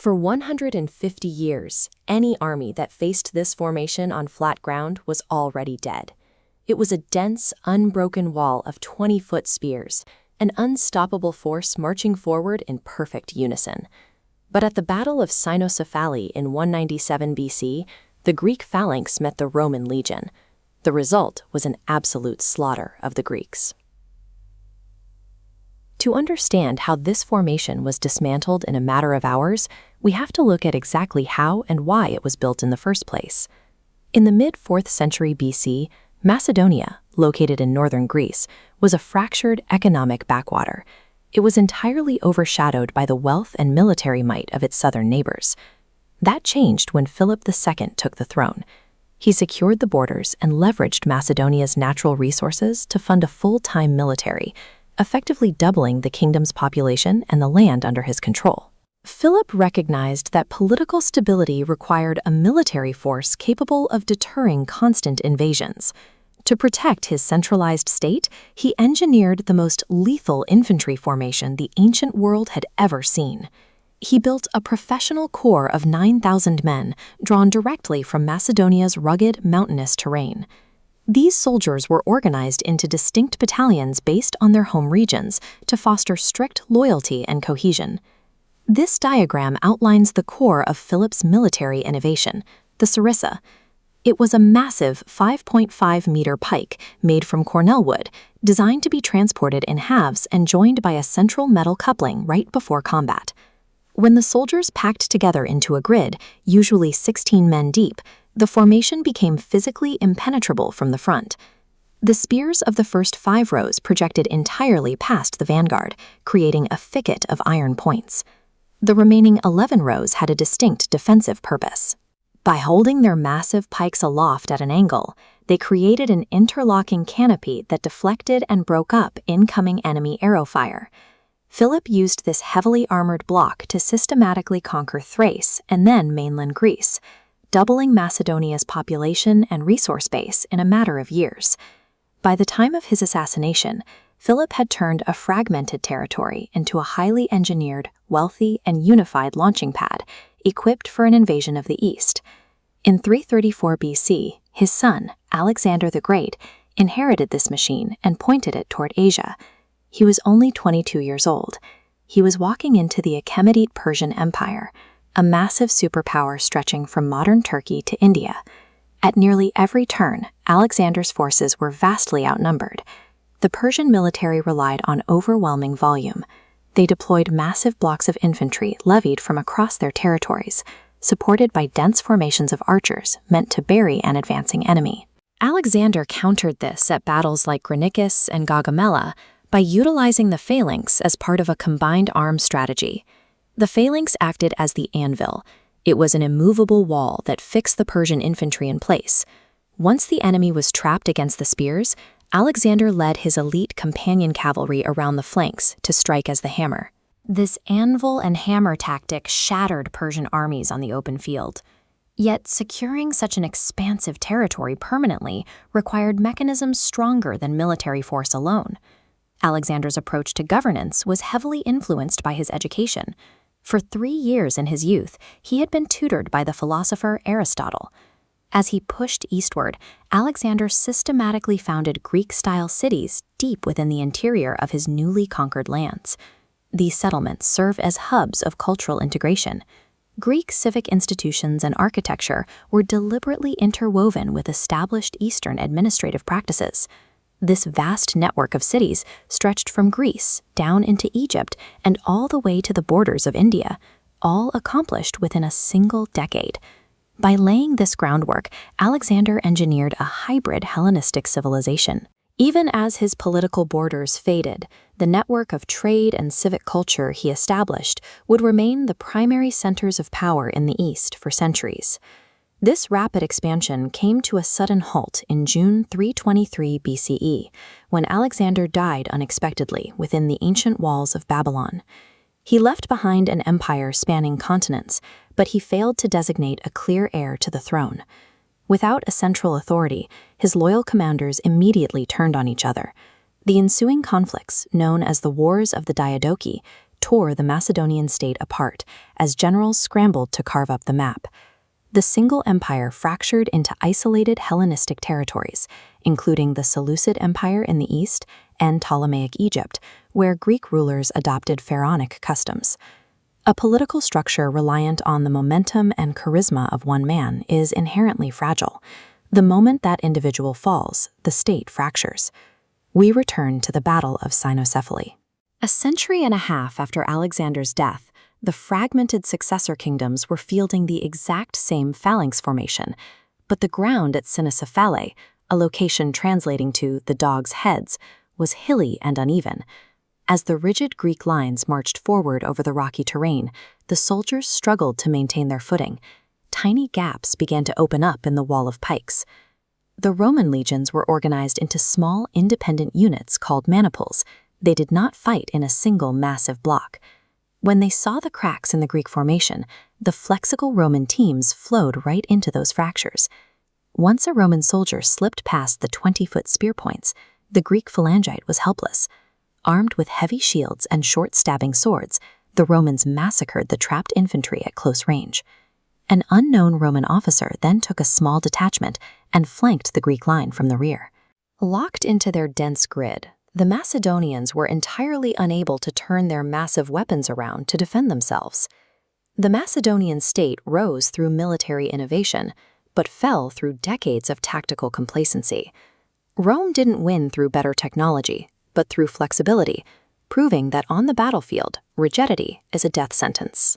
For 150 years, any army that faced this formation on flat ground was already dead. It was a dense, unbroken wall of 20-foot spears, an unstoppable force marching forward in perfect unison. But at the Battle of Cynoscephalae in 197 BC, the Greek phalanx met the Roman legion. The result was an absolute slaughter of the Greeks. To understand how this formation was dismantled in a matter of hours, we have to look at exactly how and why it was built in the first place. In the mid-4th century BC, Macedonia, located in northern Greece, was a fractured economic backwater. It was entirely overshadowed by the wealth and military might of its southern neighbors. That changed when Philip II took the throne. He secured the borders and leveraged Macedonia's natural resources to fund a full-time military, effectively doubling the kingdom's population and the land under his control. Philip recognized that political stability required a military force capable of deterring constant invasions. To protect his centralized state, he engineered the most lethal infantry formation the ancient world had ever seen. He built a professional corps of 9,000 men drawn directly from Macedonia's rugged, mountainous terrain. These soldiers were organized into distinct battalions based on their home regions to foster strict loyalty and cohesion. This diagram outlines the core of Philip's military innovation, the Sarissa. It was a massive 5.5-meter pike made from cornel wood, designed to be transported in halves and joined by a central metal coupling right before combat. When the soldiers packed together into a grid, usually 16 men deep, the formation became physically impenetrable from the front. The spears of the first 5 rows projected entirely past the vanguard, creating a thicket of iron points. The remaining 11 rows had a distinct defensive purpose. By holding their massive pikes aloft at an angle, they created an interlocking canopy that deflected and broke up incoming enemy arrow fire. Philip used this heavily armored block to systematically conquer Thrace and then mainland Greece, doubling Macedonia's population and resource base in a matter of years. By the time of his assassination, Philip had turned a fragmented territory into a highly engineered, wealthy, and unified launching pad, equipped for an invasion of the East. In 334 BC, his son, Alexander the Great, inherited this machine and pointed it toward Asia. He was only 22 years old. He was walking into the Achaemenid Persian Empire, a massive superpower stretching from modern Turkey to India. At nearly every turn, Alexander's forces were vastly outnumbered. The Persian military relied on overwhelming volume. They deployed massive blocks of infantry levied from across their territories, supported by dense formations of archers meant to bury an advancing enemy. Alexander countered this at battles like Granicus and Gaugamela by utilizing the phalanx as part of a combined arms strategy. The phalanx acted as the anvil. It was an immovable wall that fixed the Persian infantry in place. Once the enemy was trapped against the spears, Alexander led his elite companion cavalry around the flanks to strike as the hammer. This anvil and hammer tactic shattered Persian armies on the open field. Yet securing such an expansive territory permanently required mechanisms stronger than military force alone. Alexander's approach to governance was heavily influenced by his education. For 3 years in his youth, he had been tutored by the philosopher Aristotle. As he pushed eastward, Alexander systematically founded Greek-style cities deep within the interior of his newly conquered lands. These settlements serve as hubs of cultural integration. Greek civic institutions and architecture were deliberately interwoven with established Eastern administrative practices. This vast network of cities stretched from Greece down into Egypt and all the way to the borders of India, all accomplished within a single decade. By laying this groundwork, Alexander engineered a hybrid Hellenistic civilization. Even as his political borders faded, the network of trade and civic culture he established would remain the primary centers of power in the East for centuries. This rapid expansion came to a sudden halt in June 323 BCE, when Alexander died unexpectedly within the ancient walls of Babylon. He left behind an empire spanning continents, but he failed to designate a clear heir to the throne. Without a central authority, his loyal commanders immediately turned on each other. The ensuing conflicts, known as the Wars of the Diadochi, tore the Macedonian state apart as generals scrambled to carve up the map. The single empire fractured into isolated Hellenistic territories, including the Seleucid Empire in the east and Ptolemaic Egypt, where Greek rulers adopted pharaonic customs. A political structure reliant on the momentum and charisma of one man is inherently fragile. The moment that individual falls, the state fractures. We return to the Battle of Cynoscephalae. A century and a half after Alexander's death, the fragmented successor kingdoms were fielding the exact same phalanx formation, but the ground at Cynoscephalae, a location translating to the dog's heads, was hilly and uneven. As the rigid Greek lines marched forward over the rocky terrain, the soldiers struggled to maintain their footing. Tiny gaps began to open up in the wall of pikes. The Roman legions were organized into small, independent units called maniples. They did not fight in a single massive block. When they saw the cracks in the Greek formation, the flexible Roman teams flowed right into those fractures. Once a Roman soldier slipped past the 20-foot spear points, the Greek phalangite was helpless. Armed with heavy shields and short-stabbing swords, the Romans massacred the trapped infantry at close range. An unknown Roman officer then took a small detachment and flanked the Greek line from the rear. Locked into their dense grid, the Macedonians were entirely unable to turn their massive weapons around to defend themselves. The Macedonian state rose through military innovation, but fell through decades of tactical complacency. Rome didn't win through better technology, but through flexibility, proving that on the battlefield, rigidity is a death sentence.